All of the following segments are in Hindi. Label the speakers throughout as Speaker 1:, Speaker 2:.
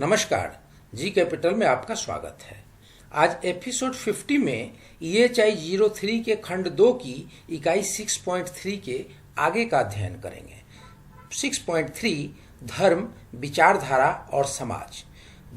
Speaker 1: नमस्कार, जी कैपिटल में आपका स्वागत है। आज एपिसोड 50 में EHI 03 के खंड 2 की इकाई 6.3 के आगे का अध्ययन करेंगे। 6.3 धर्म, विचारधारा और समाज।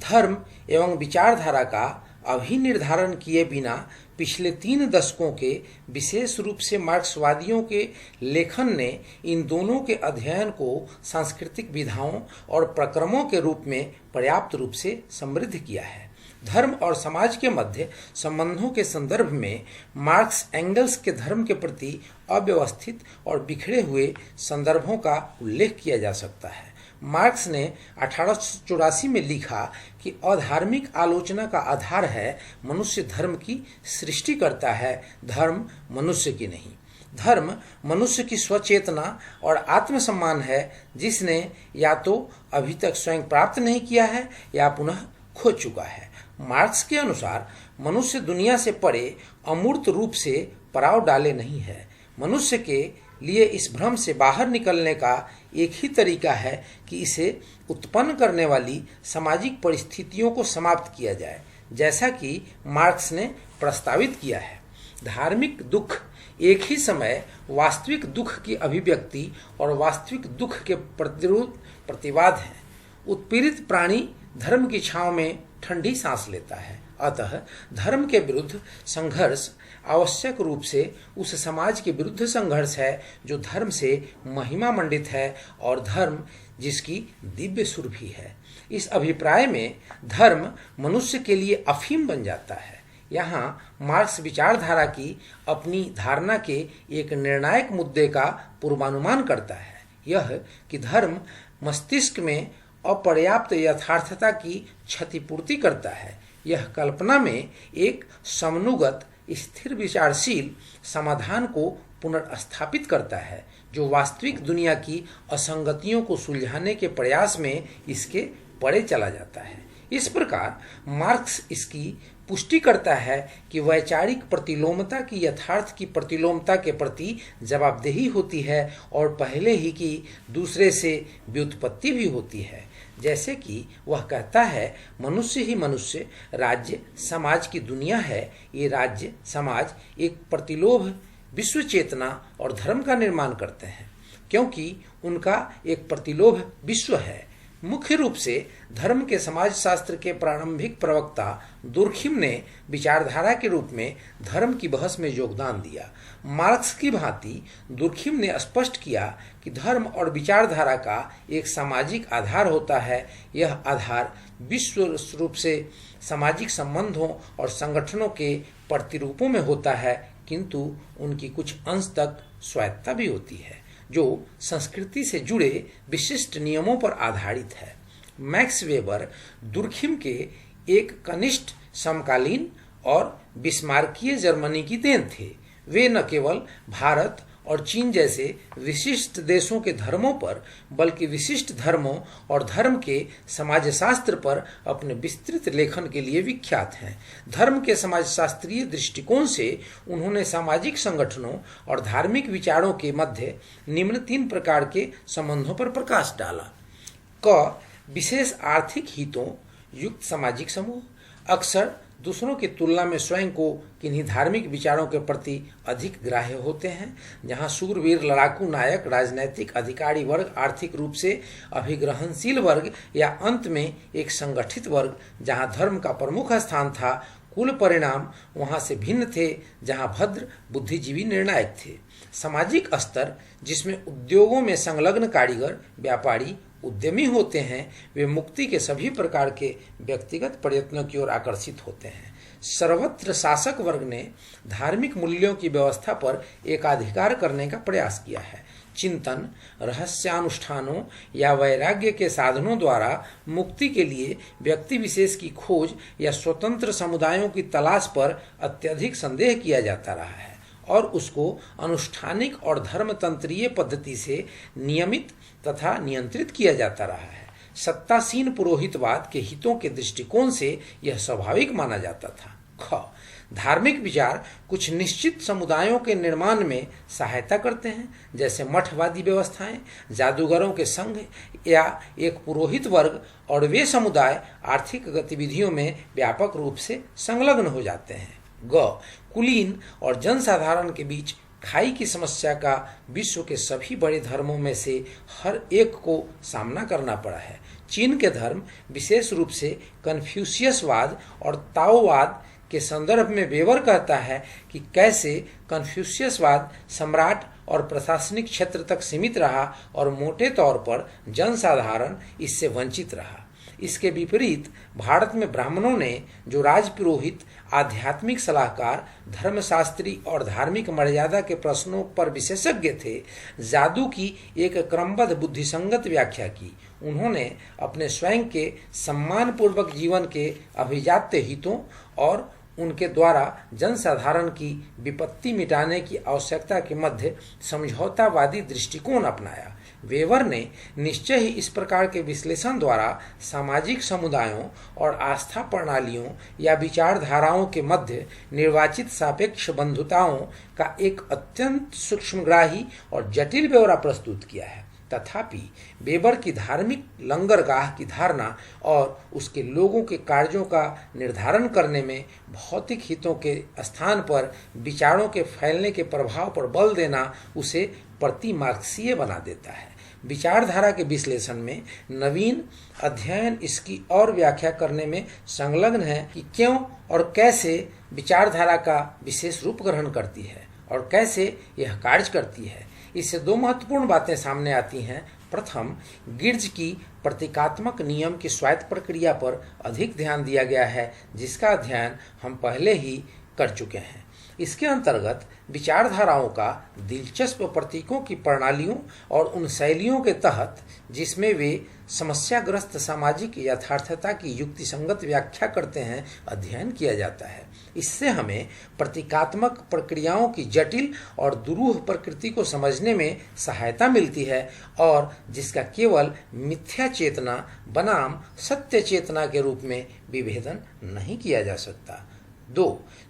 Speaker 1: धर्म एवं विचारधारा का अभी निर्धारण किए बिना पिछले 3 दशकों के विशेष रूप से मार्क्सवादियों के लेखन ने इन दोनों के अध्ययन को सांस्कृतिक विधाओं और प्रक्रमों के रूप में पर्याप्त रूप से समृद्ध किया है। धर्म और समाज के मध्य संबंधों के संदर्भ में मार्क्स एंगल्स के धर्म के प्रति अव्यवस्थित और बिखरे हुए संदर्भों का उल्लेख किया जा सकता है। मार्क्स ने 1884 में लिखा कि अधार्मिक आलोचना का आधार है मनुष्य धर्म की सृष्टि करता है, धर्म मनुष्य की नहीं। धर्म मनुष्य की स्वचेतना और आत्मसम्मान है जिसने या तो अभी तक स्वयं प्राप्त नहीं किया है या पुनः खो चुका है। मार्क्स के अनुसार मनुष्य दुनिया से परे अमूर्त रूप से पड़ाव डाले नहीं है। मनुष्य के लिए इस भ्रम से बाहर निकलने का एक ही तरीका है कि इसे उत्पन्न करने वाली सामाजिक परिस्थितियों को समाप्त किया जाए, जैसा कि मार्क्स ने प्रस्तावित किया है। धार्मिक दुख एक ही समय वास्तविक दुख की अभिव्यक्ति और वास्तविक दुख के प्रतिवाद है। उत्पीड़ित प्राणी धर्म की छांव में ठंडी सांस लेता है। अतः धर्म के विरुद्ध संघर्ष आवश्यक रूप से उस समाज के विरुद्ध संघर्ष है जो धर्म से महिमा मंडित है और धर्म जिसकी दिव्य सुरभि है। इस अभिप्राय में धर्म मनुष्य के लिए अफीम बन जाता है। यहाँ मार्क्स विचारधारा की अपनी धारणा के एक निर्णायक मुद्दे का पूर्वानुमान करता है, यह कि धर्म मस्तिष्क में अपर्याप्त यथार्थता की क्षतिपूर्ति करता है। यह कल्पना में एक समनुगत स्थिर विचारशील समाधान को पुनर्स्थापित करता है जो वास्तविक दुनिया की असंगतियों को सुलझाने के प्रयास में इसके परे चला जाता है। इस प्रकार मार्क्स इसकी पुष्टि करता है कि वैचारिक प्रतिलोमता की यथार्थ की प्रतिलोमता के प्रति जवाबदेही होती है और पहले ही की दूसरे से व्युत्पत्ति भी होती है। जैसे कि वह कहता है, मनुष्य ही मनुष्य, राज्य समाज की दुनिया है। ये राज्य समाज एक प्रतिलोभ विश्व चेतना और धर्म का निर्माण करते हैं क्योंकि उनका एक प्रतिलोभ विश्व है। मुख्य रूप से धर्म के समाजशास्त्र के प्रारंभिक प्रवक्ता दुर्खिम ने विचारधारा के रूप में धर्म की बहस में योगदान दिया। मार्क्स की भांति दुर्खिम ने स्पष्ट किया कि धर्म और विचारधारा का एक सामाजिक आधार होता है। यह आधार विश्व रूप से सामाजिक संबंधों और संगठनों के प्रतिरूपों में होता है, किंतु उनकी कुछ अंश तक स्वायत्तता भी होती है जो संस्कृति से जुड़े विशिष्ट नियमों पर आधारित है। मैक्स वेबर दुर्खिम के एक कनिष्ठ समकालीन और बिस्मार्कीय जर्मनी की देन थे। वे न केवल भारत और चीन जैसे विशिष्ट देशों के धर्मों पर बल्कि विशिष्ट धर्मों और धर्म के समाजशास्त्र पर अपने विस्तृत लेखन के लिए विख्यात हैं। धर्म के समाजशास्त्रीय दृष्टिकोण से उन्होंने सामाजिक संगठनों और धार्मिक विचारों के मध्य निम्न 3 प्रकार के संबंधों पर प्रकाश डाला। क विशेष आर्थिक हितों युक्त सामाजिक समूह अक्सर दूसरों की तुलना में स्वयं को किन्हीं धार्मिक विचारों के प्रति अधिक ग्राह्य होते हैं। जहां शूरवीर लड़ाकू नायक, राजनैतिक अधिकारी वर्ग, आर्थिक रूप से अभिग्रहणशील वर्ग या अंत में एक संगठित वर्ग जहां धर्म का प्रमुख स्थान था, कुल परिणाम वहां से भिन्न थे जहां भद्र बुद्धिजीवी निर्णायक थे। सामाजिक स्तर जिसमें उद्योगों में संलग्न कारीगर, व्यापारी, उद्यमी होते हैं, वे मुक्ति के सभी प्रकार के व्यक्तिगत प्रयत्नों की ओर आकर्षित होते हैं। सर्वत्र शासक वर्ग ने धार्मिक मूल्यों की व्यवस्था पर एकाधिकार करने का प्रयास किया है। चिंतन, रहस्यानुष्ठानों या वैराग्य के साधनों द्वारा मुक्ति के लिए व्यक्ति विशेष की खोज या स्वतंत्र समुदायों की तलाश पर अत्यधिक संदेह किया जाता रहा है और उसको अनुष्ठानिक और धर्मतंत्रीय पद्धति से नियमित तथा नियंत्रित किया जाता रहा है। सत्तासीन पुरोहितवाद के हितों के दृष्टिकोण से यह स्वाभाविक माना जाता था। ख धार्मिक विचार कुछ निश्चित समुदायों के निर्माण में सहायता करते हैं, जैसे मठवादी व्यवस्थाएं, जादूगरों के संघ या एक पुरोहित वर्ग, और वे समुदाय आर्थिक गतिविधियों में व्यापक रूप से संलग्न हो जाते हैं। कुलीन और जनसाधारण के बीच खाई की समस्या का विश्व के सभी बड़े धर्मों में से हर एक को सामना करना पड़ा है। चीन के धर्म विशेष रूप से कन्फ्यूशियसवाद और ताओवाद के संदर्भ में वेबर कहता है कि कैसे कन्फ्यूशियसवाद सम्राट और प्रशासनिक क्षेत्र तक सीमित रहा और मोटे तौर पर जनसाधारण इससे वंचित रहा। इसके विपरीत भारत में ब्राह्मणों ने, जो राजपुरोहित, आध्यात्मिक सलाहकार, धर्मशास्त्री और धार्मिक मर्यादा के प्रश्नों पर विशेषज्ञ थे, जादू की एक क्रमबद्ध बुद्धिसंगत व्याख्या की। उन्होंने अपने स्वयं के सम्मानपूर्वक जीवन के अभिजात्य हितों और उनके द्वारा जनसाधारण की विपत्ति मिटाने की आवश्यकता के मध्य समझौतावादी दृष्टिकोण अपनाया। वेबर ने निश्चय ही इस प्रकार के विश्लेषण द्वारा सामाजिक समुदायों और आस्था प्रणालियों या विचारधाराओं के मध्य निर्वाचित सापेक्ष बंधुताओं का एक अत्यंत सूक्ष्मग्राही और जटिल ब्यौरा प्रस्तुत किया है। तथापि वेबर की धार्मिक लंगरगाह की धारणा और उसके लोगों के कार्यों का निर्धारण करने में भौतिक हितों के स्थान पर विचारों के फैलने के प्रभाव पर बल देना उसे प्रति मार्क्सीय बना देता है। विचारधारा के विश्लेषण में नवीन अध्ययन इसकी और व्याख्या करने में संलग्न है कि क्यों और कैसे विचारधारा का विशेष रूप ग्रहण करती है और कैसे यह कार्य करती है। इससे दो महत्वपूर्ण बातें सामने आती हैं। प्रथम, गिर्ज की प्रतीकात्मक नियम की स्वायत्त प्रक्रिया पर अधिक ध्यान दिया गया है, जिसका अध्ययन हम पहले ही कर चुके हैं। इसके अंतर्गत विचारधाराओं का दिलचस्प प्रतीकों की प्रणालियों और उन शैलियों के तहत जिसमें वे समस्याग्रस्त सामाजिक यथार्थता की युक्तिसंगत व्याख्या करते हैं, अध्ययन किया जाता है। इससे हमें प्रतीकात्मक प्रक्रियाओं की जटिल और दुरूह प्रकृति को समझने में सहायता मिलती है और जिसका केवल मिथ्या चेतना बनाम सत्य चेतना के रूप में विभेदन नहीं किया जा सकता। 2.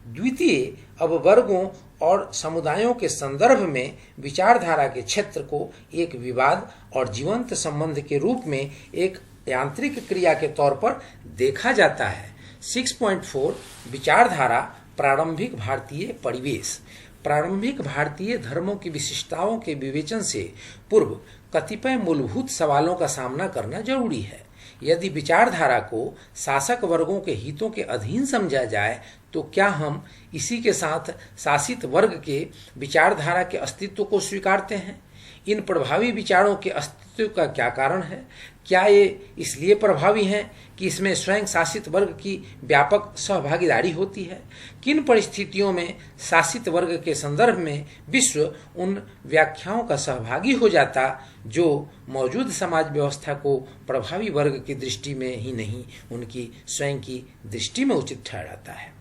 Speaker 1: द्वितीय, अब वर्गों और समुदायों के संदर्भ में विचारधारा के क्षेत्र को एक विवाद और जीवंत संबंध के रूप में एक यांत्रिक क्रिया के तौर पर देखा जाता है। 6.4 विचारधारा प्रारंभिक भारतीय परिवेश। प्रारंभिक भारतीय धर्मों की विशिष्टताओं के विवेचन से पूर्व कतिपय मूलभूत सवालों का सामना करना जरूरी है। यदि विचारधारा को शासक वर्गों के हितों के अधीन समझा जाए तो क्या हम इसी के साथ शासित वर्ग के विचारधारा के अस्तित्व को स्वीकारते हैं? इन प्रभावी विचारों के अस्तित्व का क्या कारण है? क्या ये इसलिए प्रभावी हैं कि इसमें स्वयं शासित वर्ग की व्यापक सहभागीदारी होती है? किन परिस्थितियों में शासित वर्ग के संदर्भ में विश्व उन व्याख्याओं का सहभागी हो जाता जो मौजूद समाज व्यवस्था को प्रभावी वर्ग की दृष्टि में ही नहीं, उनकी स्वयं की दृष्टि में उचित ठहराता है?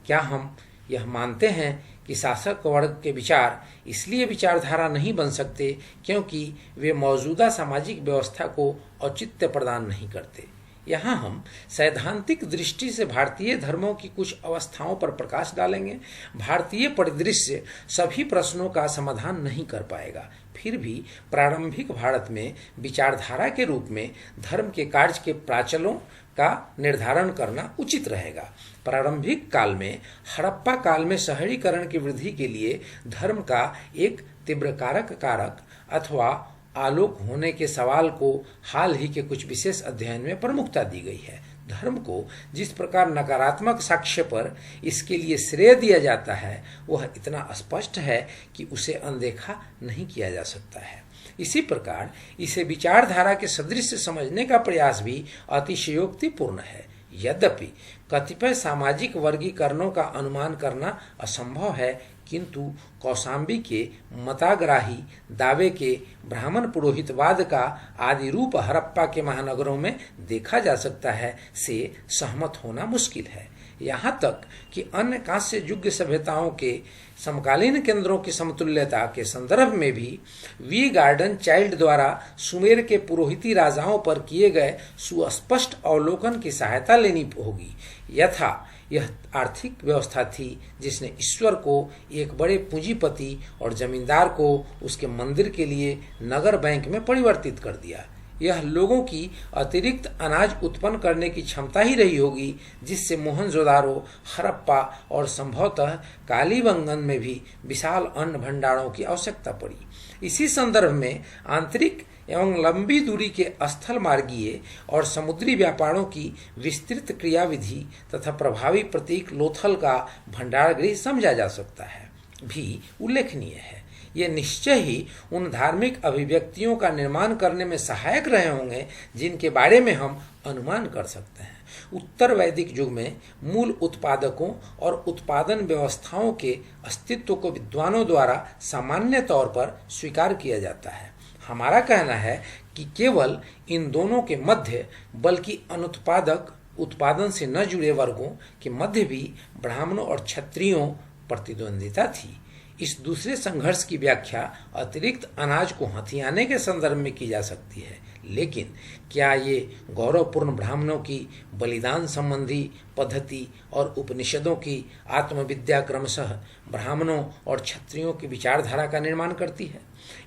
Speaker 1: क्या हम यह मानते हैं कि शासक वर्ग के विचार इसलिए विचारधारा नहीं बन सकते क्योंकि वे मौजूदा सामाजिक व्यवस्था को औचित्य प्रदान नहीं करते? यहाँ हम सैद्धांतिक दृष्टि से भारतीय धर्मों की कुछ अवस्थाओं पर प्रकाश डालेंगे। भारतीय परिदृश्य सभी प्रश्नों का समाधान नहीं कर पाएगा, फिर भी प्रारंभिक भारत में विचारधारा के रूप में धर्म के कार्य के प्राचलों का निर्धारण करना उचित रहेगा। प्रारंभिक काल में, हड़प्पा काल में शहरीकरण की वृद्धि के लिए धर्म का एक तीव्र कारक अथवा आलोक होने के सवाल को हाल ही के कुछ विशेष अध्ययन में प्रमुखता दी गई है। धर्म को जिस प्रकार नकारात्मक साक्ष्य पर इसके लिए श्रेय दिया जाता है वह इतना स्पष्ट है कि उसे अनदेखा नहीं किया जा सकता है। इसी प्रकार इसे विचारधारा के सदृश समझने का प्रयास भी अतिशयोक्तिपूर्ण है। यद्यपि कतिपय सामाजिक वर्गीकरणों का अनुमान करना असंभव है, किंतु कौशाम्बी के मताग्राही दावे के ब्राह्मण पुरोहितवाद का आदि रूप हड़प्पा के महानगरों में देखा जा सकता है से सहमत होना मुश्किल है। यहाँ तक कि अन्य कांस्य युग सभ्यताओं के समकालीन केंद्रों की समतुल्यता के संदर्भ में भी वी गार्डन चाइल्ड द्वारा सुमेर के पुरोहिती राजाओं पर किए गए सुस्पष्ट अवलोकन की सहायता लेनी होगी। यथा यह आर्थिक व्यवस्था थी जिसने ईश्वर को एक बड़े पूंजीपति और जमींदार को उसके मंदिर के लिए नगर बैंक में परिवर्तित कर दिया। यह लोगों की अतिरिक्त अनाज उत्पन्न करने की क्षमता ही रही होगी जिससे मोहनजोदारो, हड़प्पा और संभवतः कालीबंगन में भी विशाल अन्न भंडारों की आवश्यकता पड़ी। इसी संदर्भ में आंतरिक एवं लंबी दूरी के स्थल मार्गीय और समुद्री व्यापारों की विस्तृत क्रियाविधि तथा प्रभावी प्रतीक लोथल का भंडार गृह समझा जा सकता है भी उल्लेखनीय है। ये निश्चय ही उन धार्मिक अभिव्यक्तियों का निर्माण करने में सहायक रहे होंगे जिनके बारे में हम अनुमान कर सकते हैं। उत्तर वैदिक युग में मूल उत्पादकों और उत्पादन व्यवस्थाओं के अस्तित्व को विद्वानों द्वारा सामान्य तौर पर स्वीकार किया जाता है। हमारा कहना है कि केवल इन दोनों के मध्य बल्कि अनुत्पादक उत्पादन से न जुड़े वर्गों के मध्य भी ब्राह्मणों और क्षत्रियों प्रतिद्वंदिता थी। इस दूसरे संघर्ष की व्याख्या अतिरिक्त अनाज को हथियाने के संदर्भ में की जा सकती है, लेकिन क्या ये गौरवपूर्ण ब्राह्मणों की बलिदान संबंधी पद्धति और उपनिषदों की आत्मविद्या क्रमशः ब्राह्मणों और क्षत्रियों की विचारधारा का निर्माण करती है?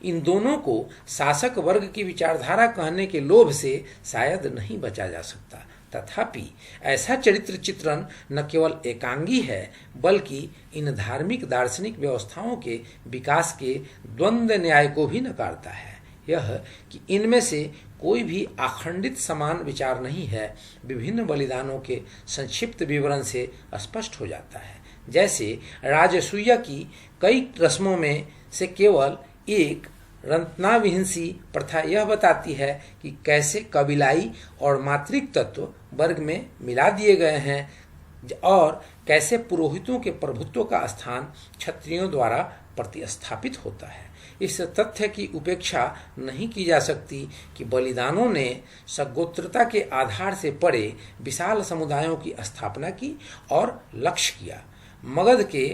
Speaker 1: इन दोनों को शासक वर्ग की विचारधारा कहने के लोभ से शायद नहीं बचा जा सकता। तथापि ऐसा चरित्र चित्रण न केवल एकांगी है बल्कि इन धार्मिक दार्शनिक व्यवस्थाओं के विकास के द्वंद्व न्याय को भी नकारता है। यह कि इनमें से कोई भी अखंडित समान विचार नहीं है, विभिन्न बलिदानों के संक्षिप्त विवरण से स्पष्ट हो जाता है। जैसे राजसूया की कई रस्मों में से केवल एक रत्नाविहिंसी प्रथा यह बताती है कि कैसे कबीलाई और मात्रिक तत्व वर्ग में मिला दिए गए हैं और कैसे पुरोहितों के प्रभुत्व का स्थान क्षत्रियों द्वारा प्रतिस्थापित होता है। इस तथ्य की उपेक्षा नहीं की जा सकती कि बलिदानों ने सगोत्रता के आधार से परे विशाल समुदायों की स्थापना की और लक्ष्य किया। मगध के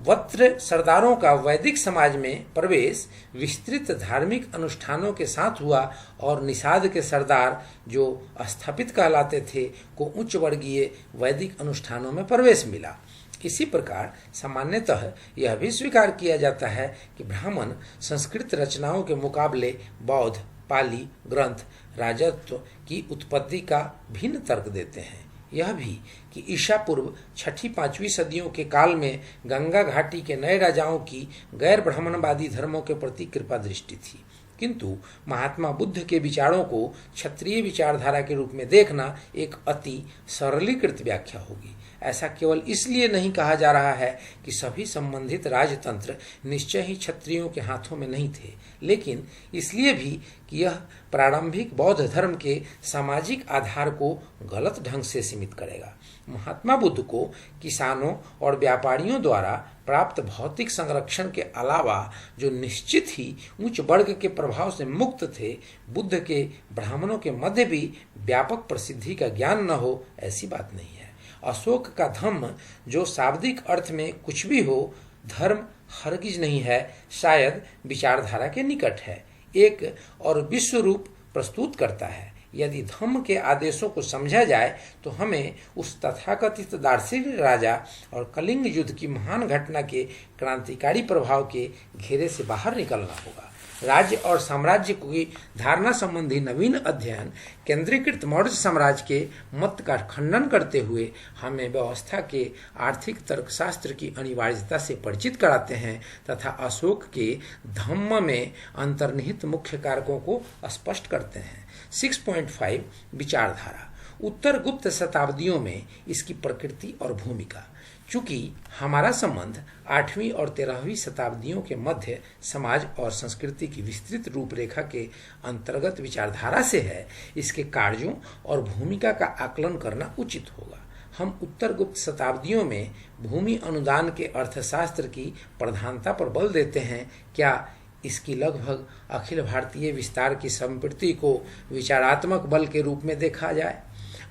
Speaker 1: वत्र सरदारों का वैदिक समाज में प्रवेश विस्तृत धार्मिक अनुष्ठानों के साथ हुआ और निषाद के सरदार जो स्थापित कहलाते थे को उच्च वर्गीय वैदिक अनुष्ठानों में प्रवेश मिला। इसी प्रकार सामान्यतः यह भी स्वीकार किया जाता है कि ब्राह्मण संस्कृत रचनाओं के मुकाबले बौद्ध पाली ग्रंथ राजत्व की उत्पत्ति का भिन्न तर्क देते हैं। यह भी कि ईसा पूर्व 6ठी-5वीं सदियों के काल में गंगा घाटी के नए राजाओं की गैर ब्राह्मणवादी धर्मों के प्रति कृपा दृष्टि थी, किंतु महात्मा बुद्ध के विचारों को क्षत्रिय विचारधारा के रूप में देखना एक अति सरलीकृत व्याख्या होगी। ऐसा केवल इसलिए नहीं कहा जा रहा है कि सभी संबंधित राजतंत्र निश्चय ही क्षत्रियों के हाथों में नहीं थे, लेकिन इसलिए भी कि यह प्रारंभिक बौद्ध धर्म के सामाजिक आधार को गलत ढंग से सीमित करेगा। महात्मा बुद्ध को किसानों और व्यापारियों द्वारा प्राप्त भौतिक संरक्षण के अलावा जो निश्चित ही उच्च वर्ग के प्रभाव से मुक्त थे, बुद्ध के ब्राह्मणों के मध्य भी व्यापक प्रसिद्धि का ज्ञान न हो ऐसी बात नहीं है। अशोक का धम्म जो शाब्दिक अर्थ में कुछ भी हो, धर्म हरगिज नहीं है, शायद विचारधारा के निकट है, एक और विश्व रूप प्रस्तुत करता है। यदि धम्म के आदेशों को समझा जाए तो हमें उस तथाकथित दार्शनिक राजा और कलिंग युद्ध की महान घटना के क्रांतिकारी प्रभाव के घेरे से बाहर निकलना होगा। राज्य और साम्राज्य की धारणा संबंधी नवीन अध्ययन केंद्रीकृत मौर्य साम्राज्य के मत का खंडन करते हुए हमें व्यवस्था के आर्थिक तर्कशास्त्र की अनिवार्यता से परिचित कराते हैं तथा अशोक के धम्म में अंतर्निहित मुख्य कारकों को स्पष्ट करते हैं। 6.5 विचारधारा। उत्तर गुप्त शताब्दियों में इसकी प्रकृति और भूमिका। चूंकि हमारा संबंध 8वीं और 13वीं शताब्दियों के मध्य समाज और संस्कृति की विस्तृत रूपरेखा के अंतर्गत विचारधारा से है, इसके कार्यों और भूमिका का आकलन करना उचित होगा। हम उत्तर गुप्त शताब्दियों में भूमि अनुदान के अर्थशास्त्र की प्रधानता पर बल देते हैं। क्या इसकी लगभग अखिल भारतीय विस्तार की संप्रति को विचारात्मक बल के रूप में देखा जाए?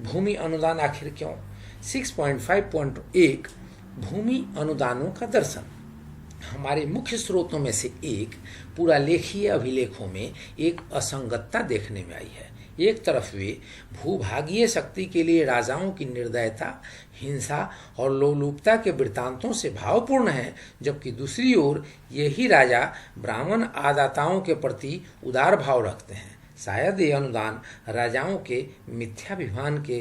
Speaker 1: भूमि अनुदान आखिर क्यों? 6.5.1 भूमि अनुदानों का दर्शन। हमारे मुख्य स्रोतों में से एक पुरालेखीय अभिलेखों में एक असंगतता देखने में आई है। एक तरफ वे भूभागीय शक्ति के लिए राजाओं की निर्दयता, हिंसा और लोलुपता के वृत्तांतों से भावपूर्ण हैं, जबकि दूसरी ओर यही राजा ब्राह्मण आदाताओं के प्रति उदार भाव रखते हैं। शायद ये अनुदान राजाओं के मिथ्याभिमान के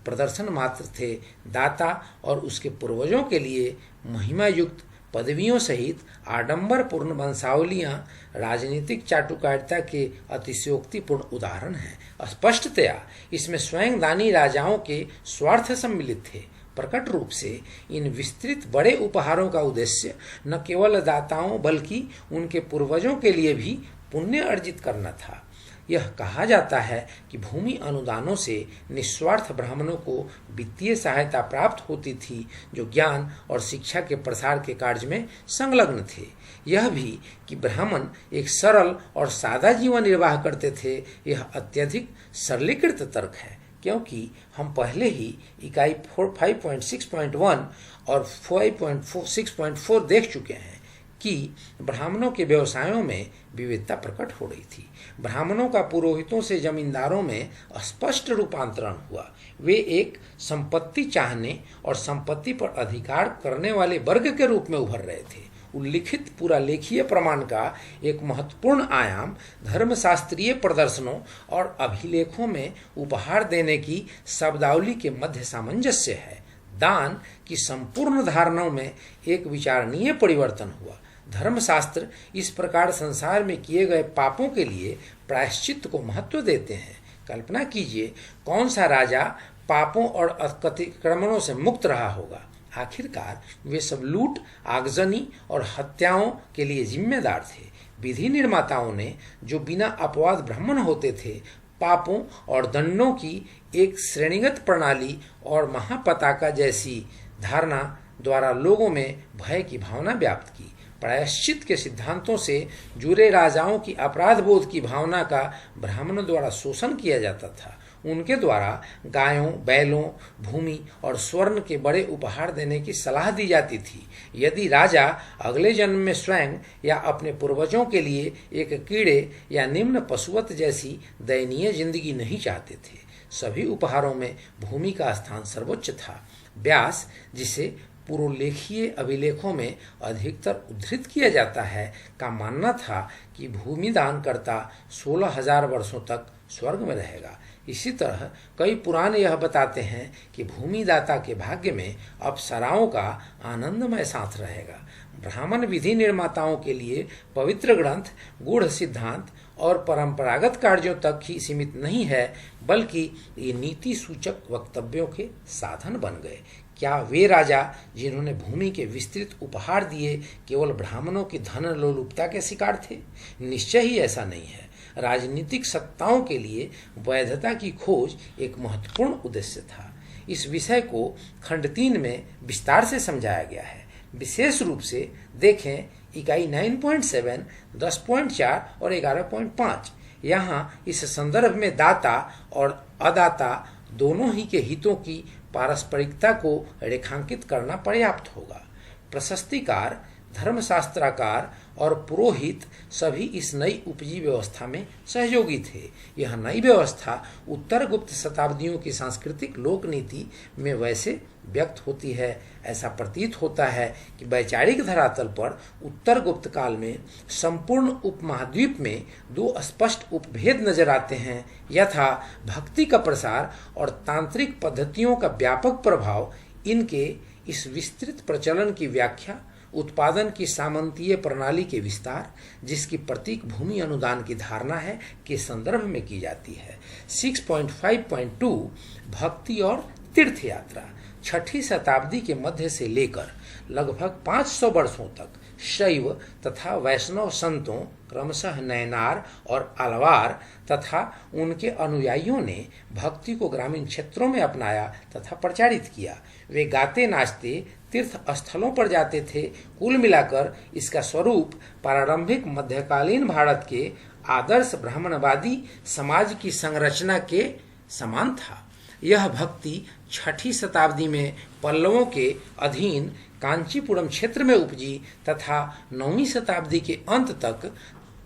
Speaker 1: प्रदर्शन मात्र थे। दाता और उसके पूर्वजों के लिए महिमा युक्त पदवियों सहित आडंबरपूर्ण वंशावलियां राजनीतिक चाटुकारिता के अतिशयोक्तिपूर्ण उदाहरण हैं। स्पष्टतया इसमें स्वयं दानी राजाओं के स्वार्थ सम्मिलित थे। प्रकट रूप से इन विस्तृत बड़े उपहारों का उद्देश्य न केवल दाताओं बल्कि उनके पूर्वजों के लिए भी पुण्य अर्जित करना था। यह कहा जाता है कि भूमि अनुदानों से निस्वार्थ ब्राह्मणों को वित्तीय सहायता प्राप्त होती थी, जो ज्ञान और शिक्षा के प्रसार के कार्य में संलग्न थे। यह भी कि ब्राह्मण एक सरल और सादा जीवन निर्वाह करते थे, यह अत्यधिक सरलीकृत तर्क है, क्योंकि हम पहले ही इकाई 5.6.1 और 5.6.4 देख चुके हैं कि ब्राह्मणों के व्यवसायों में विविधता प्रकट हो रही थी। ब्राह्मणों का पुरोहितों से जमींदारों में स्पष्ट रूपांतरण हुआ। वे एक संपत्ति चाहने और संपत्ति पर अधिकार करने वाले वर्ग के रूप में उभर रहे थे। उल्लिखित पूरा लेखीय प्रमाण का एक महत्वपूर्ण आयाम धर्मशास्त्रीय प्रदर्शनों और अभिलेखों में उपहार देने की शब्दावली के मध्य सामंजस्य है। दान की संपूर्ण धारणाओं में एक विचारणीय परिवर्तन हुआ। धर्मशास्त्र इस प्रकार संसार में किए गए पापों के लिए प्रायश्चित को महत्व देते हैं। कल्पना कीजिए कौन सा राजा पापों और अतिक्रमणों से मुक्त रहा होगा। आखिरकार वे सब लूट, आगजनी और हत्याओं के लिए जिम्मेदार थे। विधि निर्माताओं ने, जो बिना अपवाद ब्राह्मण होते थे, पापों और दंडों की एक श्रेणीगत प्रणाली और महापताका जैसी धारणा द्वारा लोगों में भय की भावना व्याप्त की। प्रायश्चित के सिद्धांतों से जुड़े राजाओं की अपराध बोध की भावना का ब्राह्मणों द्वारा शोषण किया जाता था। उनके द्वारा गायों, बैलों, भूमि और स्वर्ण के बड़े उपहार देने की सलाह दी जाती थी। यदि राजा अगले जन्म में स्वयं या अपने पूर्वजों के लिए एक कीड़े या निम्न पशुवत जैसी दयनीय जिंदगी नहीं चाहते थे। सभी उपहारों में भूमि का स्थान सर्वोच्च था। व्यास, जिसे पुरोलेखीय अभिलेखों में अधिकतर उद्धृत किया जाता है, का मानना था कि भूमि दानकर्ता 16,000 वर्षों तक स्वर्ग में रहेगा। इसी तरह कई पुराण यह बताते हैं कि भूमिदाता के भाग्य में अप्सराओं का आनंदमय साथ रहेगा। ब्राह्मण विधि निर्माताओं के लिए पवित्र ग्रंथ, गूढ़ सिद्धांत और परंपरागत कार्यों तक ही सीमित नहीं है, बल्कि ये नीति सूचक वक्तव्यों के साधन बन गए। क्या वे राजा जिन्होंने भूमि के विस्तृत उपहार दिए केवल ब्राह्मणों की धन लोलुपता के शिकार थे? निश्चय ही ऐसा नहीं है। राजनीतिक सत्ताओं के लिए वैधता की खोज एक महत्वपूर्ण उद्देश्य था। इस विषय को खंड 3 में विस्तार से समझाया गया है। विशेष रूप से देखें इकाई 9.7, 10.4 और 11.5। यहाँ इस संदर्भ में दाता और अदाता दोनों ही के हितों की पारस्परिकता को रेखांकित करना पर्याप्त होगा। प्रशस्तिकार, धर्मशास्त्राकार और पुरोहित सभी इस नई उपजी व्यवस्था में सहयोगी थे। यह नई व्यवस्था उत्तर गुप्त शताब्दियों की सांस्कृतिक लोक नीति में वैसे व्यक्त होती है। ऐसा प्रतीत होता है कि वैचारिक धरातल पर उत्तर गुप्त काल में संपूर्ण उपमहाद्वीप में 2 स्पष्ट उपभेद नजर आते हैं, यथा भक्ति का प्रसार और तांत्रिक पद्धतियों का व्यापक प्रभाव। इनके इस विस्तृत प्रचलन की व्याख्या उत्पादन की सामंतीय प्रणाली के विस्तार, जिसकी प्रतीक भूमि अनुदान की धारणा है, के संदर्भ में की जाती है। 6.5.2 भक्ति और तीर्थ यात्रा। 6ठी शताब्दी के मध्य से लेकर लगभग 500 वर्षों तक शैव तथा वैष्णव संतों, क्रमशः नयनार और आलवार तथा उनके अनुयायियों ने भक्ति को ग्रामीण क्षेत्रों में अपनाया तथा प्रचारित किया। वे गाते नाचते तीर्थ स्थलों पर जाते थे। कुल मिलाकर इसका स्वरूप प्रारंभिक मध्यकालीन भारत के आदर्श ब्राह्मणवादी समाज की संरचना के समान था। यह भक्ति 6ठी शताब्दी में पल्लवों के अधीन कांचीपुरम क्षेत्र में उपजी तथा 9वीं शताब्दी के अंत तक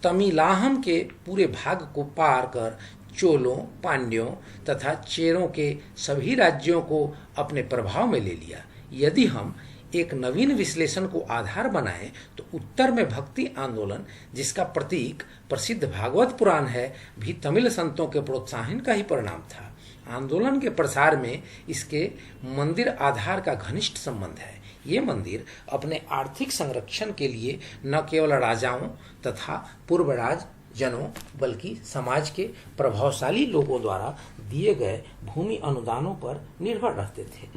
Speaker 1: तमिलाहम के पूरे भाग को पार कर चोलों, पांड्यों तथा चेरों के सभी राज्यों को अपने प्रभाव में ले लिया। यदि हम एक नवीन विश्लेषण को आधार बनाएं तो उत्तर में भक्ति आंदोलन, जिसका प्रतीक प्रसिद्ध भागवत पुराण है, भी तमिल संतों के प्रोत्साहन का ही परिणाम था। आंदोलन के प्रसार में इसके मंदिर आधार का घनिष्ठ संबंध है। ये मंदिर अपने आर्थिक संरक्षण के लिए न केवल राजाओं तथा पूर्वराज जनों बल्कि समाज के प्रभावशाली लोगों द्वारा दिए गए भूमि अनुदानों पर निर्भर रहते थे।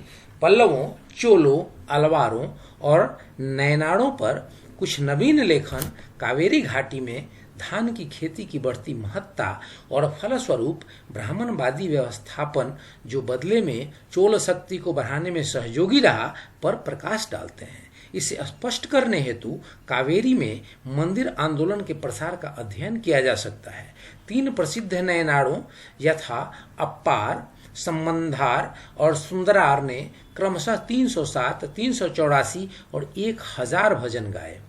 Speaker 1: पल्लवों, चोलों, अलवारों और नयनाड़ों पर कुछ नवीन लेखन कावेरी घाटी में धान की खेती की बढ़ती महत्ता और फलस्वरूप ब्राह्मणवादी व्यवस्थापन, जो बदले में चोल शक्ति को बढ़ाने में सहयोगी रहा, पर प्रकाश डालते हैं। इसे स्पष्ट करने हेतु कावेरी में मंदिर आंदोलन के प्रसार का अध्ययन किया जा सकता है। 3 प्रसिद्ध नयनाड़ों यथा अप्पार, संबंधार और सुंदरार ने क्रमशः 307, 384 और 1000 भजन गाए,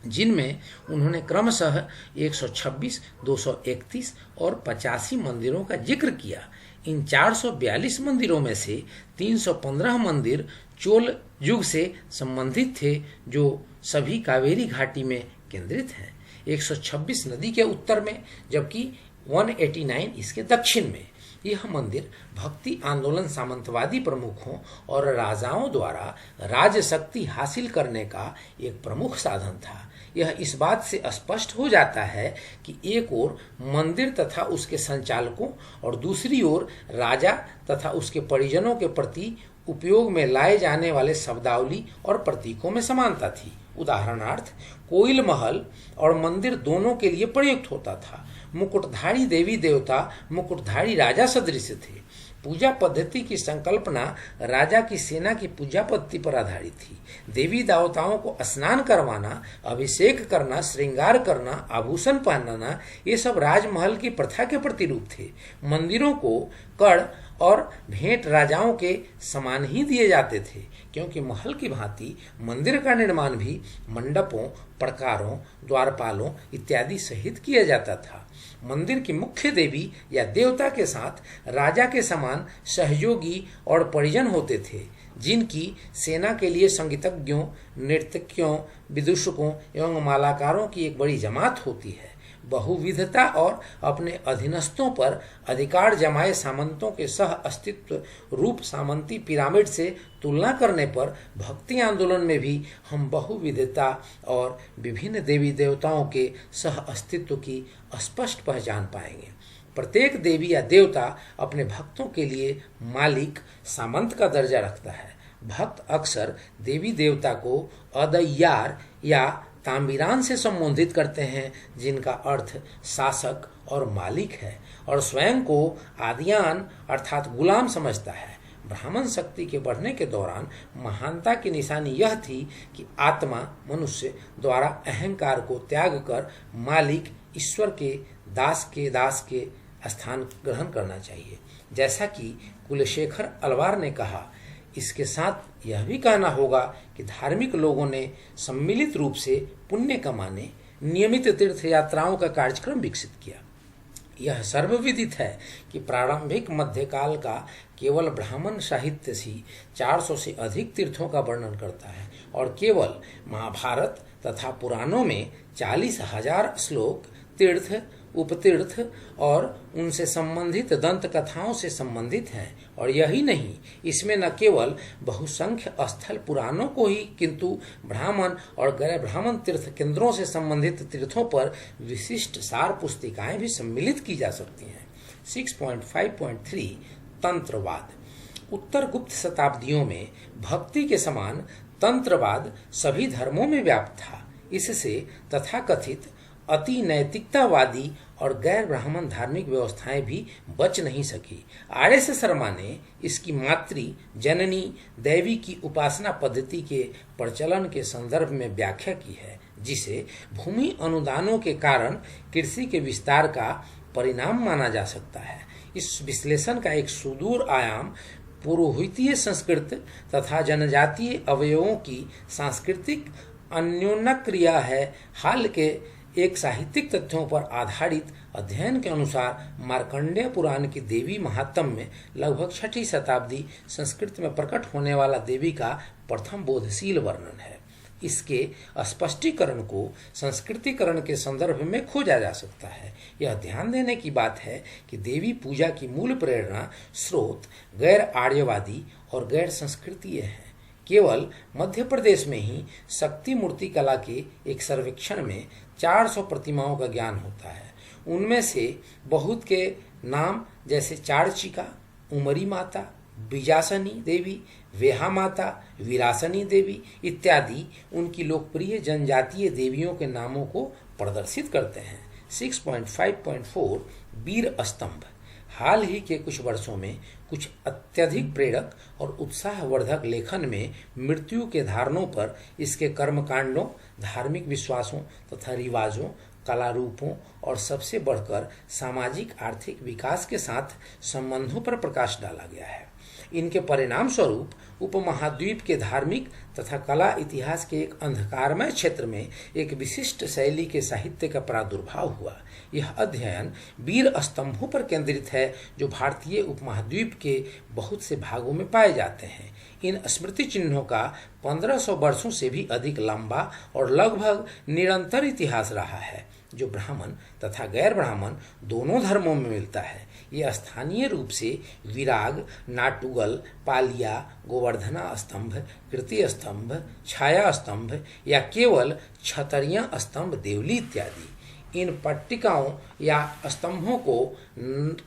Speaker 1: जिनमें उन्होंने क्रमशः 126, 231 और 85 मंदिरों का जिक्र किया। इन 442 मंदिरों में से 315 मंदिर चोल युग से संबंधित थे, जो सभी कावेरी घाटी में केंद्रित हैं। 126 नदी के उत्तर में जबकि 189 इसके दक्षिण में। यह मंदिर भक्ति आंदोलन सामंतवादी प्रमुखों और राजाओं द्वारा राजशक्ति हासिल करने का एक प्रमुख साधन था। यह इस बात से स्पष्ट हो जाता है कि एक ओर मंदिर तथा उसके संचालकों और दूसरी ओर राजा तथा उसके परिजनों के प्रति उपयोग में लाए जाने वाले शब्दावली और प्रतीकों में समानता थी। उदाहरणार्थ, कोइल महल और मंदिर दोनों के लिए प्रयुक्त होता था। मुकुटधारी देवी देवता मुकुटधारी राजा सदृश थे। पूजा पद्धति की संकल्पना राजा की सेना की पूजा पद्धति पर आधारित थी। देवी देवताओं को स्नान करवाना, अभिषेक करना, श्रृंगार करना, आभूषण पहनाना, ये सब राजमहल की प्रथा के प्रतिरूप थे। मंदिरों को कड़ और भेंट राजाओं के समान ही दिए जाते थे, क्योंकि महल की भांति मंदिर का निर्माण भी मंडपों, प्रकारों, द्वारपालों इत्यादि सहित किया जाता था। मंदिर की मुख्य देवी या देवता के साथ राजा के समान सहयोगी और परिजन होते थे, जिनकी सेना के लिए संगीतज्ञों, नृत्यज्ञों, विदूषकों एवं मालाकारों की एक बड़ी जमात होती है। बहुविधता और अपने अधीनस्थों पर अधिकार जमाए सामंतों के सह अस्तित्व रूप सामंती पिरामिड से तुलना करने पर भक्ति आंदोलन में भी हम बहुविधता और विभिन्न देवी देवताओं के सह अस्तित्व की स्पष्ट पहचान पाएंगे। प्रत्येक देवी या देवता अपने भक्तों के लिए मालिक, सामंत का दर्जा रखता है। भक्त अक्सर देवी देवता को अदय्यार या तांबीरान से संबोधित करते हैं, जिनका अर्थ शासक और मालिक है, और स्वयं को आदियान अर्थात गुलाम समझता है। ब्राह्मण शक्ति के बढ़ने के दौरान महानता की निशानी यह थी कि आत्मा मनुष्य द्वारा अहंकार को त्याग कर मालिक ईश्वर के दास के स्थान ग्रहण करना चाहिए। जैसा कि कुलशेखर अलवार ने कहा, इसके साथ यह भी कहना होगा कि धार्मिक लोगों ने सम्मिलित रूप से पुण्य कमाने नियमित तीर्थ यात्राओं का कार्यक्रम विकसित किया। यह सर्वविदित है कि प्रारंभिक मध्यकाल का केवल ब्राह्मण साहित्य ही 400 से अधिक तीर्थों का वर्णन करता है, और केवल महाभारत तथा पुराणों में 40,000 श्लोक तीर्थ, उपतीर्थ और उनसे संबंधित दंत कथाओं से संबंधित हैं। और यही नहीं, इसमें न केवल बहुसंख्य स्थल पुराणों को ही किंतु ब्राह्मण और गैर ब्राह्मण तीर्थ केंद्रों से संबंधित तीर्थों पर विशिष्ट सार पुस्तिकाएं भी सम्मिलित की जा सकती हैं। 6.5.3 तंत्रवाद। उत्तर गुप्त शताब्दियों में भक्ति के समान तंत्रवाद सभी धर्मों में व्याप्त था। इससे तथाकथित अति नैतिकतावादी और गैर ब्राह्मण धार्मिक व्यवस्थाएं भी बच नहीं सकी। RS शर्मा ने इसकी मातृ जननी देवी की उपासना पद्धति के प्रचलन के संदर्भ में व्याख्या की है, जिसे भूमि अनुदानों के कारण कृषि के विस्तार का परिणाम माना जा सकता है। इस विश्लेषण का एक सुदूर आयाम पुरोहितीय संस्कृत तथा जनजातीय अवयवों की सांस्कृतिक अन्योन्य क्रिया है। हाल के एक साहित्यिक तथ्यों पर आधारित अध्ययन के अनुसार मार्कंडेय पुराण की देवी महात्म्य में लगभग 6ठी शताब्दी संस्कृत में प्रकट होने वाला देवी का प्रथम बोधशील वर्णन है। इसके स्पष्टीकरण को संस्कृतिकरण के संदर्भ में खोजा जा सकता है। यह ध्यान देने की बात है कि देवी पूजा की मूल प्रेरणा स्रोत गैर आर्यवादी और गैर संस्कृतीय है। केवल मध्य प्रदेश में ही शक्ति मूर्ति कला के एक सर्वेक्षण में 400 प्रतिमाओं का ज्ञान होता है। उनमें से बहुत के नाम जैसे चारचिका, उमरी माता, बीजासनी देवी, वेहा माता, विरासनी देवी इत्यादि उनकी लोकप्रिय जनजातीय देवियों के नामों को प्रदर्शित करते हैं। 6.5.4 वीर स्तंभ। हाल ही के कुछ वर्षों में कुछ अत्यधिक प्रेरक और उत्साहवर्धक लेखन में मृत्यु के धारणों पर इसके कर्मकांडों, धार्मिक विश्वासों तथा रिवाजों, कला रूपों और सबसे बढ़कर सामाजिक आर्थिक विकास के साथ संबंधों पर प्रकाश डाला गया है। इनके परिणाम स्वरूप उपमहाद्वीप के धार्मिक तथा कला इतिहास के एक अंधकारमय क्षेत्र में एक विशिष्ट शैली के साहित्य का प्रादुर्भाव हुआ। यह अध्ययन वीर स्तंभों पर केंद्रित है जो भारतीय उपमहाद्वीप के बहुत से भागों में पाए जाते हैं। इन स्मृति चिन्हों का 1500 वर्षों से भी अधिक लंबा और लगभग निरंतर इतिहास रहा है, जो ब्राह्मण तथा गैर ब्राह्मण दोनों धर्मों में मिलता है। ये स्थानीय रूप से विराग, नाटुगल, पालिया, गोवर्धना स्तंभ, कीर्ति स्तंभ, छाया स्तंभ या केवल छतरियां स्तंभ, देवली इत्यादि। इन पट्टिकाओं या स्तंभों को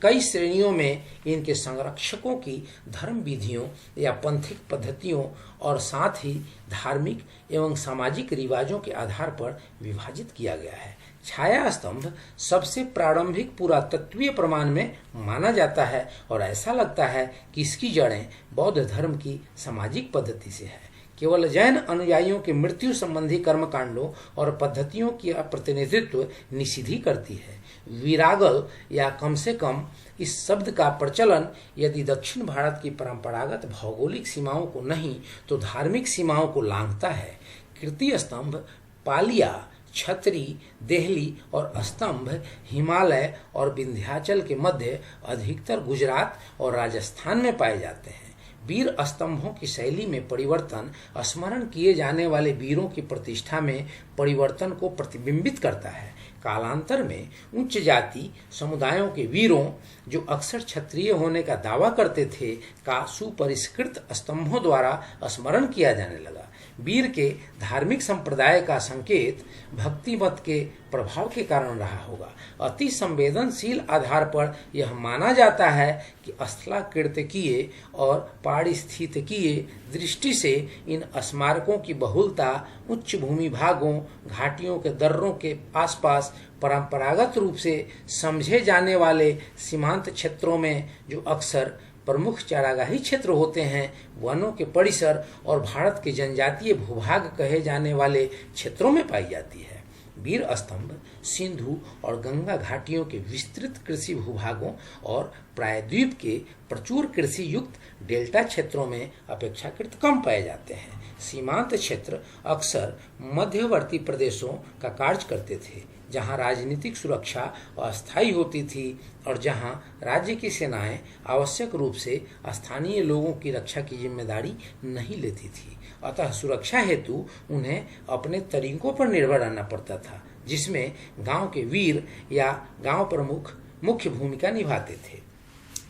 Speaker 1: कई श्रेणियों में इनके संरक्षकों की धर्म विधियों या पंथिक पद्धतियों और साथ ही धार्मिक एवं सामाजिक रिवाजों के आधार पर विभाजित किया गया है। छाया स्तंभ सबसे प्रारंभिक पुरातत्वीय प्रमाण में माना जाता है और ऐसा लगता है कि इसकी जड़ें बौद्ध धर्म की सामाजिक पद्धति से है। केवल जैन अनुयायियों के मृत्यु संबंधी कर्मकांडों और पद्धतियों की प्रतिनिधित्व निषिद्धि करती है। विरागल या कम से कम इस शब्द का प्रचलन यदि दक्षिण भारत की परंपरागत भौगोलिक सीमाओं को नहीं तो धार्मिक सीमाओं को लांघता है। कीर्ति स्तंभ, पालिया, छतरी, देहली और स्तंभ हिमालय और विंध्याचल के मध्य अधिकतर गुजरात और राजस्थान में पाए जाते हैं। वीर स्तंभों की शैली में परिवर्तन स्मरण किए जाने वाले वीरों की प्रतिष्ठा में परिवर्तन को प्रतिबिंबित करता है। कालांतर में उच्च जाति समुदायों के वीरों, जो अक्सर क्षत्रिय होने का दावा करते थे, का सुपरिष्कृत स्तंभों द्वारा स्मरण किया जाने लगा। वीर के धार्मिक संप्रदाय का संकेत भक्ति मत के प्रभाव के कारण रहा होगा। अति संवेदनशील आधार पर यह माना जाता है कि स्थलाकृतिकीय और पारिस्थितिकीय दृष्टि से इन स्मारकों की बहुलता उच्च भूमि भागों, घाटियों के दर्रों के आसपास परंपरागत रूप से समझे जाने वाले सीमांत क्षेत्रों में, जो अक्सर प्रमुख चारागाही क्षेत्र होते हैं, वनों के परिसर और भारत के जनजातीय भूभाग कहे जाने वाले क्षेत्रों में पाई जाती है। वीर स्तंभ सिंधु और गंगा घाटियों के विस्तृत कृषि भूभागों और प्रायद्वीप के प्रचुर कृषि युक्त डेल्टा क्षेत्रों में अपेक्षाकृत कम पाए जाते हैं। सीमांत क्षेत्र अक्सर मध्यवर्ती प्रदेशों का कार्य करते थे, जहां राजनीतिक सुरक्षा अस्थायी होती थी और जहां राज्य की सेनाएं आवश्यक रूप से स्थानीय लोगों की रक्षा की जिम्मेदारी नहीं लेती थी। अतः सुरक्षा हेतु उन्हें अपने तरीकों पर निर्भर रहना पड़ता था, जिसमें गांव के वीर या गांव प्रमुख मुख्य भूमिका निभाते थे।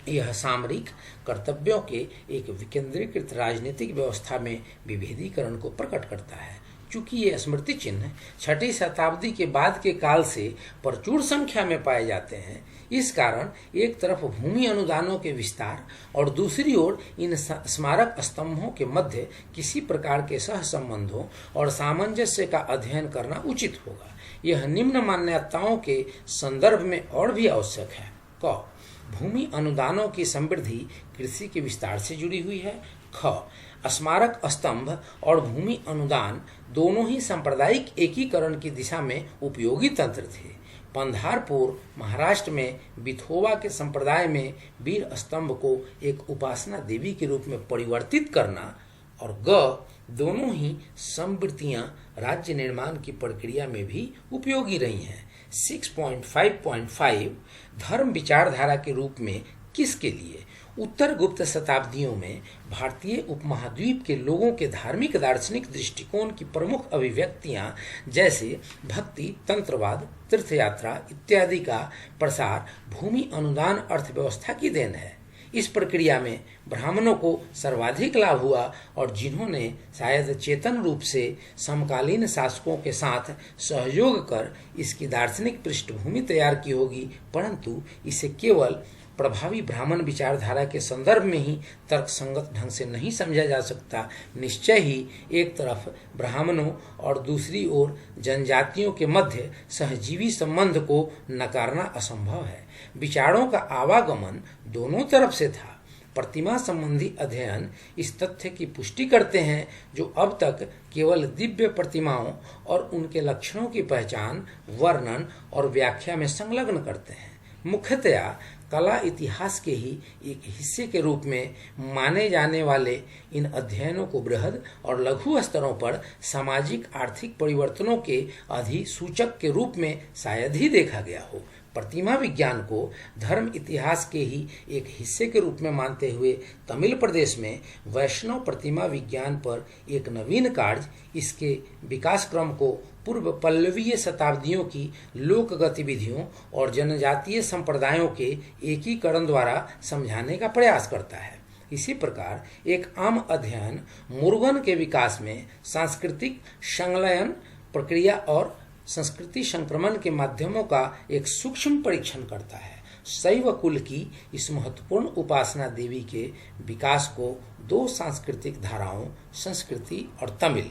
Speaker 1: यह सामरिक कर्तव्यों के एक विकेंद्रीकृत राजनीतिक व्यवस्था में विभेदीकरण को प्रकट करता है। चूंकि ये स्मृति चिन्ह 6ठी शताब्दी के बाद के काल से प्रचुर संख्या में पाए जाते हैं, इस कारण एक तरफ भूमि अनुदानों के विस्तार और दूसरी ओर इन स्मारक स्तंभों के मध्य किसी प्रकार के सह संबंधों और सामंजस्य का अध्ययन करना उचित होगा। यह निम्न मान्यताओं के संदर्भ में और भी आवश्यक है। क, भूमि अनुदानों की समृद्धि कृषि के विस्तार से जुड़ी हुई है। ख, स्मारक स्तंभ और भूमि अनुदान दोनों ही सांप्रदायिक एकीकरण की दिशा में उपयोगी तंत्र थे। पंधारपुर महाराष्ट्र में विथोबा के संप्रदाय में वीर स्तंभ को एक उपासना देवी के रूप में परिवर्तित करना। और ग, दोनों ही समवृत्तियां राज्य निर्माण की प्रक्रिया में भी उपयोगी रही हैं। 6.5.5 धर्म विचारधारा के रूप में किसके लिए? उत्तर गुप्त शताब्दियों में भारतीय उपमहाद्वीप के लोगों के धार्मिक दार्शनिक दृष्टिकोण की प्रमुख अभिव्यक्तियां जैसे भक्ति, तंत्रवाद, तीर्थयात्रा इत्यादि का प्रसार भूमि अनुदान अर्थव्यवस्था की देन है। इस प्रक्रिया में ब्राह्मणों को सर्वाधिक लाभ हुआ और जिन्होंने शायद चेतन रूप से समकालीन शासकों के साथ सहयोग कर इसकी दार्शनिक पृष्ठभूमि तैयार की होगी, परंतु इसे केवल प्रभावी ब्राह्मण विचारधारा के संदर्भ में ही तर्कसंगत ढंग से नहीं समझा जा सकता। निश्चय ही एक तरफ ब्राह्मणों और दूसरी ओर जनजातियों के मध्य सहजीवी संबंध को नकारना असंभव है। विचारों का आवागमन दोनों तरफ से था। प्रतिमा संबंधी अध्ययन इस तथ्य की पुष्टि करते हैं जो अब तक केवल दिव्य प्रतिमाओं और उनके लक्षणों की पहचान, वर्णन और व्याख्या में संलग्न करते हैं। मुख्यतया कला इतिहास के ही एक हिस्से के रूप में माने जाने वाले इन अध्ययनों को बृहद और लघु स्तरों पर सामाजिक आर्थिक परिवर्तनों के अधिसूचक के रूप में शायद ही देखा गया हो। प्रतिमा विज्ञान को धर्म इतिहास के ही एक हिस्से के रूप में मानते हुए तमिल प्रदेश में वैष्णव प्रतिमा विज्ञान पर एक नवीन कार्य इसके विकास क्रम को पूर्व पल्लवीय शताब्दियों की लोक गतिविधियों और जनजातीय संप्रदायों के एकीकरण द्वारा समझाने का प्रयास करता है। इसी प्रकार एक आम अध्ययन मुरुगन के विकास में सांस्कृतिक संलयन प्रक्रिया और संस्कृति संक्रमण के माध्यमों का एक सूक्ष्म परीक्षण करता है। शैव कुल की इस महत्वपूर्ण उपासना देवी के विकास को दो सांस्कृतिक धाराओं संस्कृति और तमिल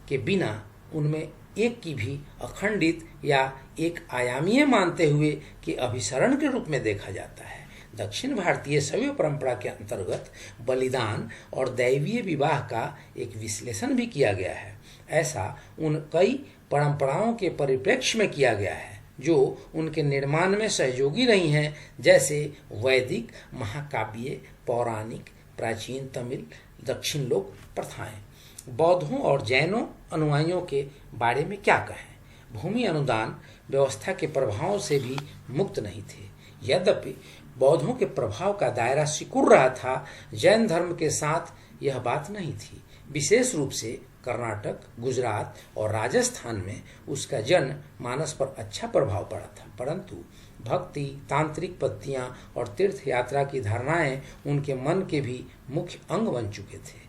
Speaker 1: के बिना उनमें एक की भी अखंडित या एक आयामीय मानते हुए कि अभिसरण के रूप में देखा जाता है। दक्षिण भारतीय शैव परंपरा के अंतर्गत बलिदान और दैवीय विवाह का एक विश्लेषण भी किया गया है। ऐसा उन कई परंपराओं के परिप्रेक्ष्य में किया गया है जो उनके निर्माण में सहयोगी रही हैं, जैसे वैदिक, महाकाव्य, पौराणिक, प्राचीन तमिल, दक्षिण लोक प्रथाएं। बौद्धों और जैनों अनुयायियों के बारे में क्या कहें? भूमि अनुदान व्यवस्था के प्रभावों से भी मुक्त नहीं थे। यद्यपि बौद्धों के प्रभाव का दायरा सिकुड़ रहा था, जैन धर्म के साथ यह बात नहीं थी। विशेष रूप से कर्नाटक, गुजरात और राजस्थान में उसका जन मानस पर अच्छा प्रभाव पड़ा था, परंतु भक्ति, तांत्रिक पत्तियां और तीर्थ यात्रा की धारणाएं उनके मन के भी मुख्य अंग बन चुके थे।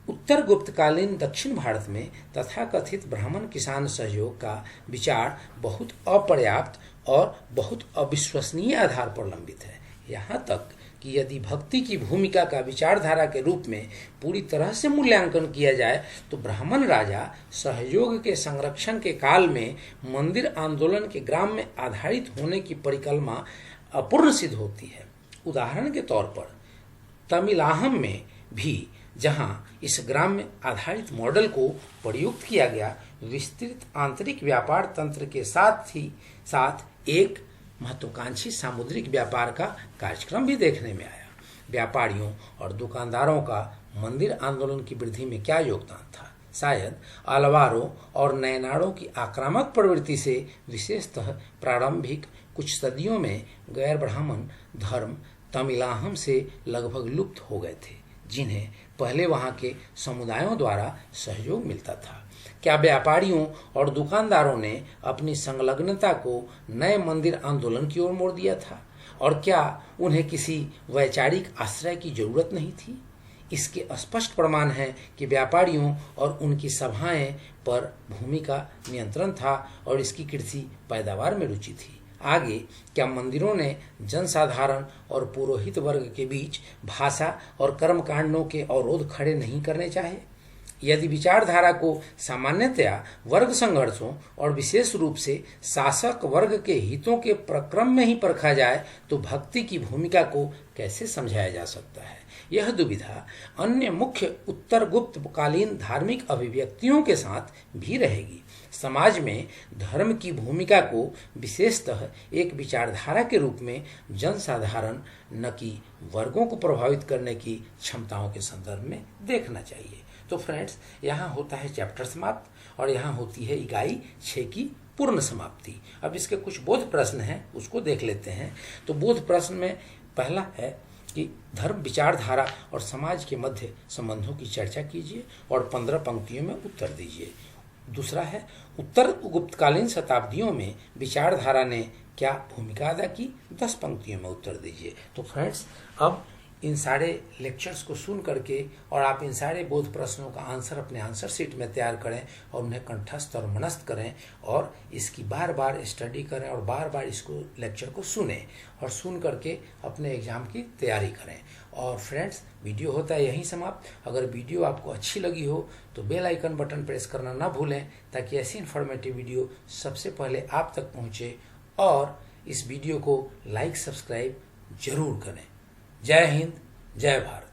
Speaker 1: उत्तर गुप्तकालीन दक्षिण भारत में तथाकथित ब्राह्मण किसान सहयोग का विचार बहुत अपर्याप्त और बहुत अविश्वसनीय आधार पर लंबित है। यहाँ तक कि यदि भक्ति की भूमिका का विचारधारा के रूप में पूरी तरह से मूल्यांकन किया जाए तो ब्राह्मण राजा सहयोग के संरक्षण के काल में मंदिर आंदोलन के ग्राम में आधारित होने की परिकल्पना अपूर्ण सिद्ध होती है। उदाहरण के तौर पर तमिलाहम में भी, जहां इस ग्राम में आधारित मॉडल को प्रयुक्त किया गया, विस्तृत आंतरिक व्यापार तंत्र के साथ ही साथ एक महत्वाकांक्षी सामुद्रिक व्यापार का कार्यक्रम भी देखने में आया। व्यापारियों और दुकानदारों का मंदिर आंदोलन की वृद्धि में क्या योगदान था? शायद अलवारों और नयनारों की आक्रामक प्रवृत्ति से विशेषतः प्रारंभिक कुछ सदियों में गैर ब्राह्मण धर्म तमिलाहम से लगभग लुप्त हो गए थे, जिन्हें पहले वहां के समुदायों द्वारा सहयोग मिलता था। क्या व्यापारियों और दुकानदारों ने अपनी संलग्नता को नए मंदिर आंदोलन की ओर मोड़ दिया था? और क्या उन्हें किसी वैचारिक आश्रय की जरूरत नहीं थी? इसके स्पष्ट प्रमाण है कि व्यापारियों और उनकी सभाएं पर भूमि का नियंत्रण था और इसकी कृषि पैदावार में रुचि थी। आगे क्या मंदिरों ने जनसाधारण और पुरोहित वर्ग के बीच भाषा और कर्मकांडों के अवरोध खड़े नहीं करने चाहे? यदि विचारधारा को सामान्यतया वर्ग संघर्षों और विशेष रूप से शासक वर्ग के हितों के प्रक्रम में ही परखा जाए तो भक्ति की भूमिका को कैसे समझाया जा सकता है? यह दुविधा अन्य मुख्य उत्तर गुप्त कालीन धार्मिक अभिव्यक्तियों के साथ भी रहेगी। समाज में धर्म की भूमिका को विशेषतः एक विचारधारा के रूप में जनसाधारण न कि वर्गों को प्रभावित करने की क्षमताओं के संदर्भ में देखना चाहिए। तो फ्रेंड्स, यहाँ होता है चैप्टर समाप्त और यहाँ होती है इकाई 6 की पूर्ण समाप्ति। अब इसके कुछ बोध प्रश्न हैं, उसको देख लेते हैं। तो बोध प्रश्न में पहला है कि धर्म, विचारधारा और समाज के मध्य संबंधों की चर्चा कीजिए और 15 पंक्तियों में उत्तर दीजिए। दूसरा है, उत्तर गुप्तकालीन शताब्दियों में विचारधारा ने क्या भूमिका अदा की, 10 पंक्तियों में उत्तर दीजिए। तो फ्रेंड्स, अब इन सारे लेक्चर्स को सुन करके और आप इन सारे बोध प्रश्नों का आंसर अपने आंसर शीट में तैयार करें और उन्हें कंठस्थ और मनस्थ करें और इसकी बार बार स्टडी करें और बार बार इसको लेक्चर को सुनें और सुन करके अपने एग्जाम की तैयारी करें। और फ्रेंड्स, वीडियो होता है यहीं समाप्त। अगर वीडियो आपको अच्छी लगी हो तो बेल आइकन बटन प्रेस करना ना भूलें, ताकि ऐसी इन्फॉर्मेटिव वीडियो सबसे पहले आप तक पहुँचे। और इस वीडियो को लाइक, सब्सक्राइब जरूर करें। जय हिंद, जय भारत।